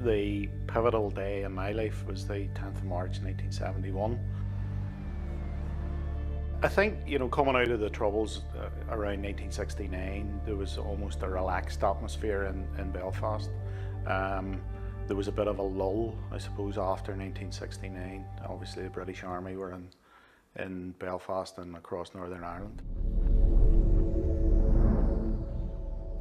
The pivotal day in my life was the 10th of March 1971. I think, coming out of the Troubles around 1969, there was almost a relaxed atmosphere in Belfast. There was a bit of a lull, I suppose, after 1969. Obviously, the British Army were in Belfast and across Northern Ireland.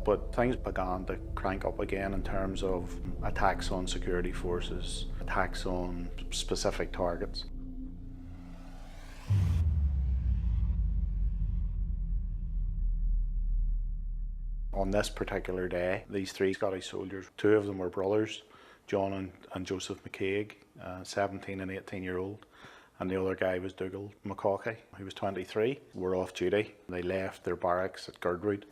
But things began to crank up again in terms of attacks on security forces, attacks on specific targets. On this particular day, these three Scottish soldiers, two of them were brothers, John and Joseph McCaig, 17 and 18-year-old, and the other guy was Dougald McCaughey, who was 23, were off duty. They left their barracks at Girdwood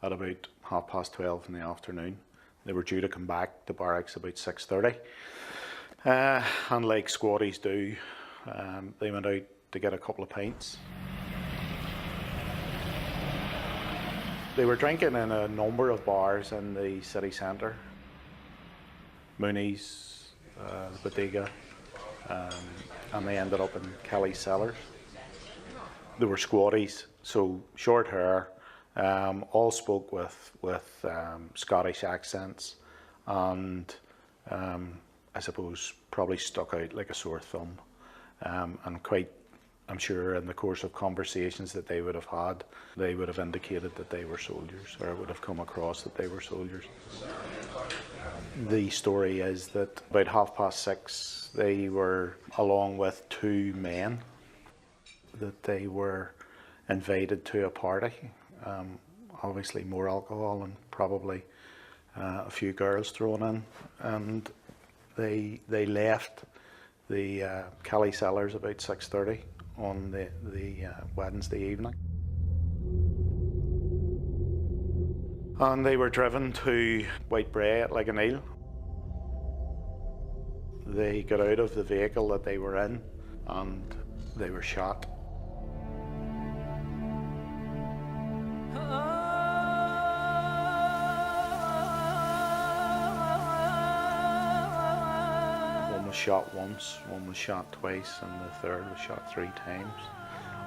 at about 12:30 in the afternoon. They were due to come back to barracks about 6:30. And like squaddies do, they went out to get a couple of pints. They were drinking in a number of bars in the city centre. Mooney's, Bodega, and they ended up in Kelly's Cellars. They were squaddies, so short hair, all spoke with Scottish accents, and I suppose probably stuck out like a sore thumb. And quite, I'm sure, in the course of conversations that they would have had, they would have indicated that they were soldiers, or it would have come across that they were soldiers. The story is that about 6:30, they were, along with two men, that they were invited to a party. Obviously more alcohol and probably a few girls thrown in, and they left the Kelly Cellars about 6:30 on the Wednesday evening. And they were driven to Whitebray at Ligoneel. They got out of the vehicle that they were in and they were shot. One was shot once, one was shot twice, and the third was shot 3 times,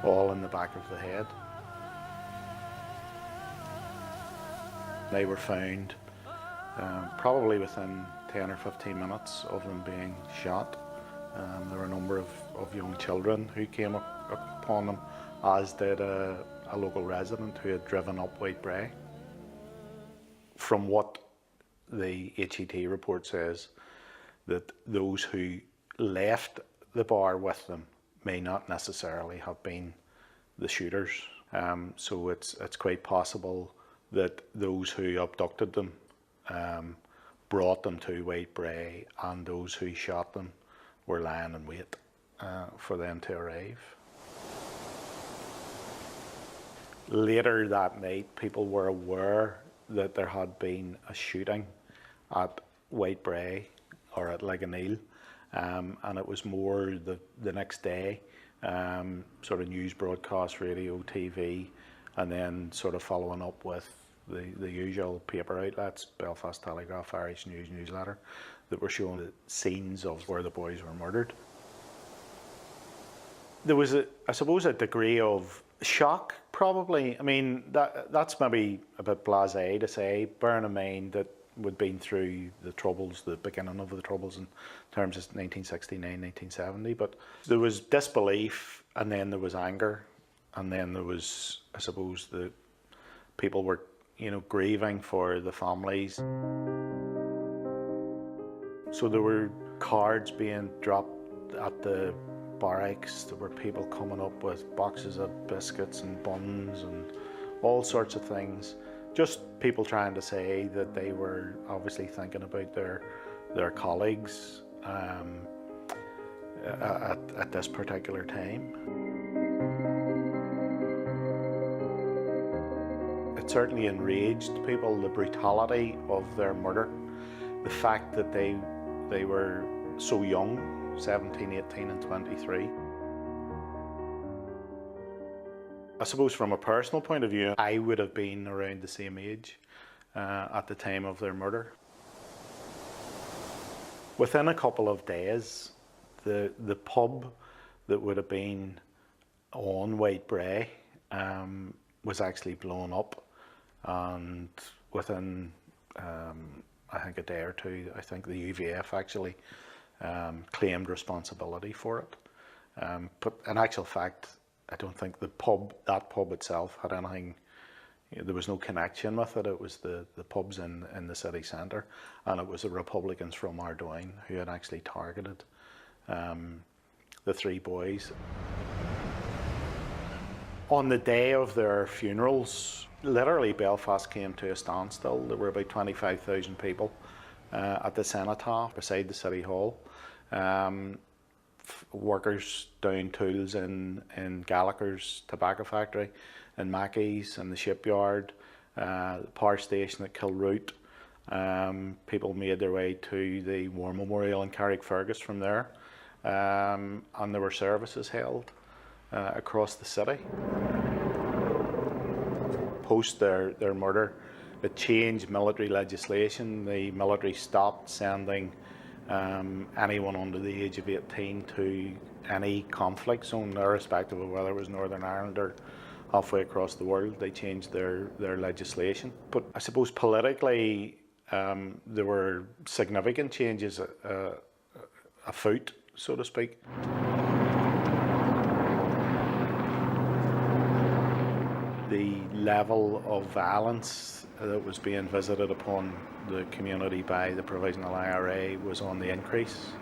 all in the back of the head. They were found probably within 10 or 15 minutes of them being shot. There were a number of young children who came upon them, as did a local resident who had driven up Whitebray. From what the HET report says, that those who left the bar with them may not necessarily have been the shooters. So it's quite possible that those who abducted them brought them to Whitebray, and those who shot them were lying in wait for them to arrive. Later that night, people were aware that there had been a shooting at Whitebray or at Ligoneel, and it was more the next day, sort of news broadcast, radio, TV, and then sort of following up with the usual paper outlets, Belfast Telegraph, Irish News, Newsletter, that were showing the scenes of where the boys were murdered. There was, I suppose, a degree of shock, probably. I mean, that's maybe a bit blasé to say, bearing in mind that we'd been through the Troubles, the beginning of the Troubles in terms of 1969, 1970, but there was disbelief, and then there was anger, and then there was, I suppose, the people were, grieving for the families. So there were cards being dropped at the barracks. There were people coming up with boxes of biscuits and buns and all sorts of things. Just people trying to say that they were obviously thinking about their colleagues at this particular time. It certainly enraged people, the brutality of their murder, the fact that they were so young, 17, 18 and 23. I suppose from a personal point of view, I would have been around the same age at the time of their murder. Within a couple of days, the pub that would have been on White Bray was actually blown up, and within I think a day or two, I think the UVF actually claimed responsibility for it. But in actual fact, I don't think that pub itself had anything. There was no connection with it. It was the pubs in the city centre, and it was the Republicans from Ardoyne who had actually targeted the three boys. On the day of their funerals, literally Belfast came to a standstill. There were about 25,000 people at the cenotaph beside the City Hall. Workers down tools in Gallagher's tobacco factory, in Mackey's, in the shipyard, the power station at Kilroot. People made their way to the War Memorial in Carrickfergus from there, and there were services held across the city. Post their murder, it changed military legislation. The military stopped sending anyone under the age of 18 to any conflict zone, irrespective of whether it was Northern Ireland or halfway across the world. They changed their legislation. But I suppose politically, there were significant changes afoot, so to speak. The level of violence that was being visited upon the community by the Provisional IRA was on the increase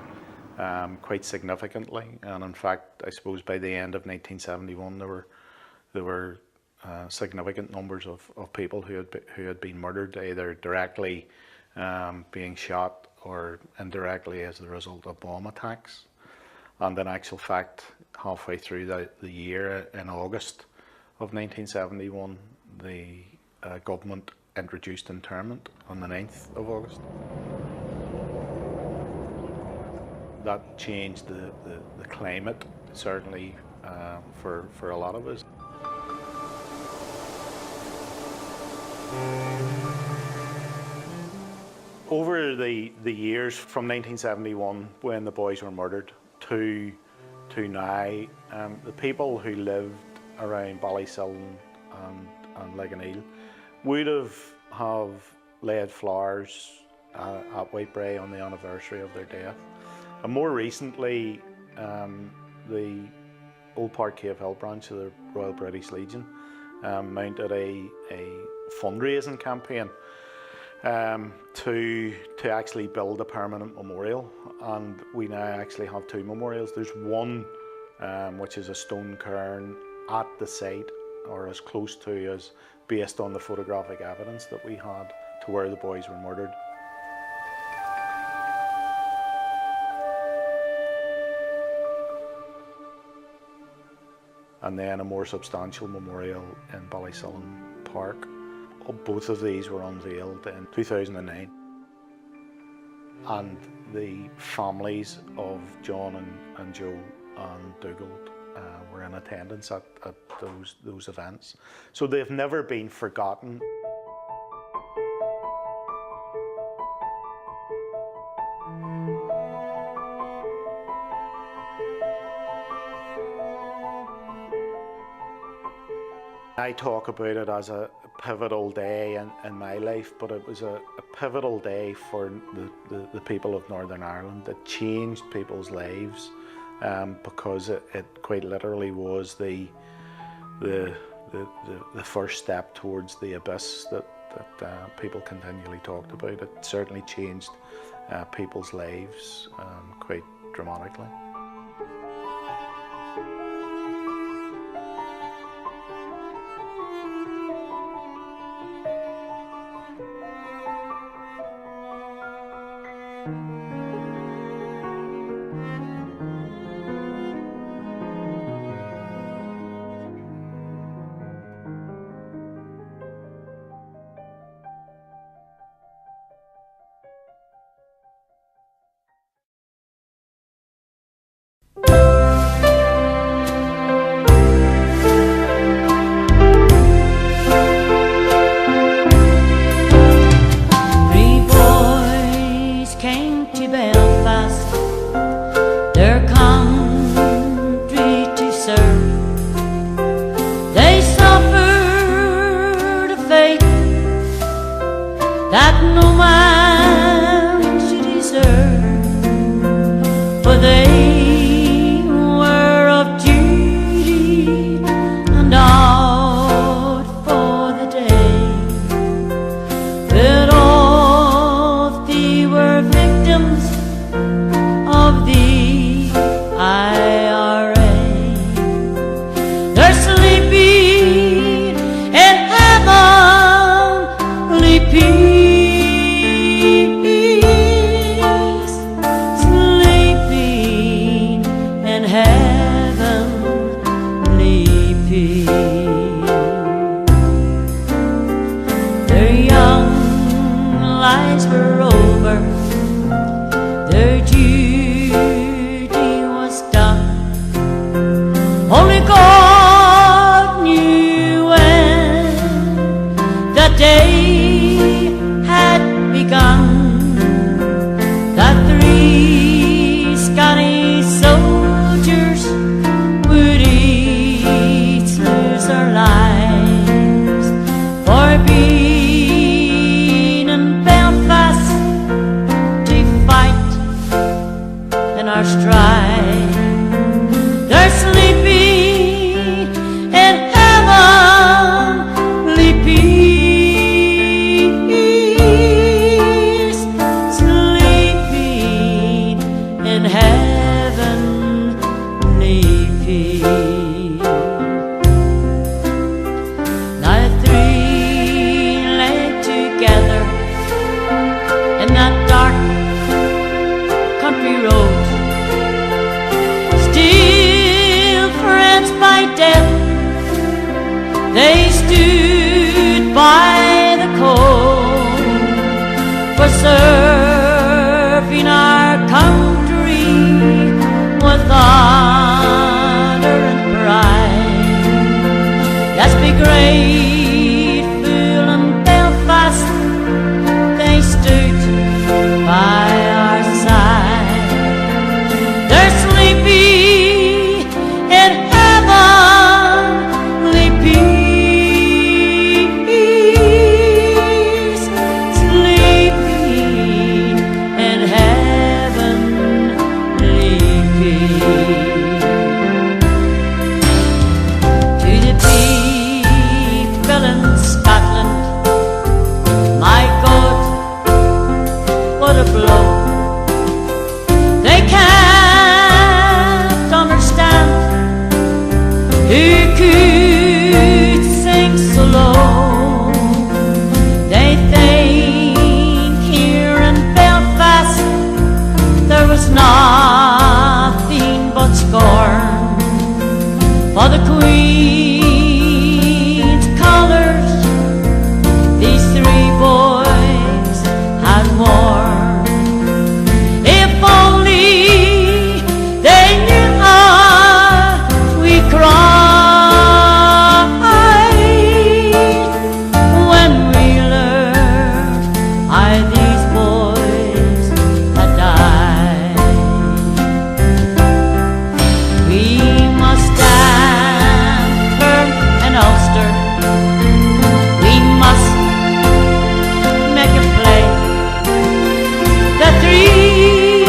quite significantly, and in fact, I suppose by the end of 1971, there were significant numbers of people who had been murdered, either directly being shot or indirectly as a result of bomb attacks. And in actual fact, halfway through the year, in August of 1971, the government introduced internment on the 9th of August. That changed the climate, certainly for a lot of us. Over the years from 1971, when the boys were murdered, to now, the people who lived around Ballysillen and Leganeel would have laid flowers at White Bray on the anniversary of their death. And more recently, the Old Park Cave Hill branch of the Royal British Legion mounted a fundraising campaign to actually build a permanent memorial, and we now actually have two memorials. There's one which is a stone cairn at the site, or as close to as based on the photographic evidence that we had to where the boys were murdered. And then a more substantial memorial in Ballysillen Park. Both of these were unveiled in 2009. And the families of John and Joe and Dougald were in attendance at those events. So they've never been forgotten. I talk about it as a pivotal day in my life, but it was a pivotal day for the people of Northern Ireland. It changed people's lives because it quite literally was the first step towards the abyss that people continually talked about. It certainly changed people's lives quite dramatically. our stride. They're sleeping in heavenly peace, sleeping in heavenly peace. Now the three lay together in that dark country road, still friends by death. They stood by the code for serving our country with honor and pride. Yes, be grateful in Belfast, they stood by our side. They're sleeping in heavenly peace, sleeping in heavenly peace. To the people in Scotland, my God, what a blow. They can't understand who could sing so low. They think here in Belfast there was nothing but scorn for the Queen's colours these three boys had worn. If only they knew how we cried when we learned how these boys had died. We must stand firm in Ulster. We must make a play. The three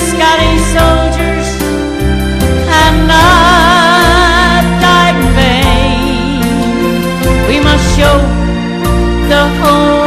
Scottish soldiers have not died in vain. We must show the whole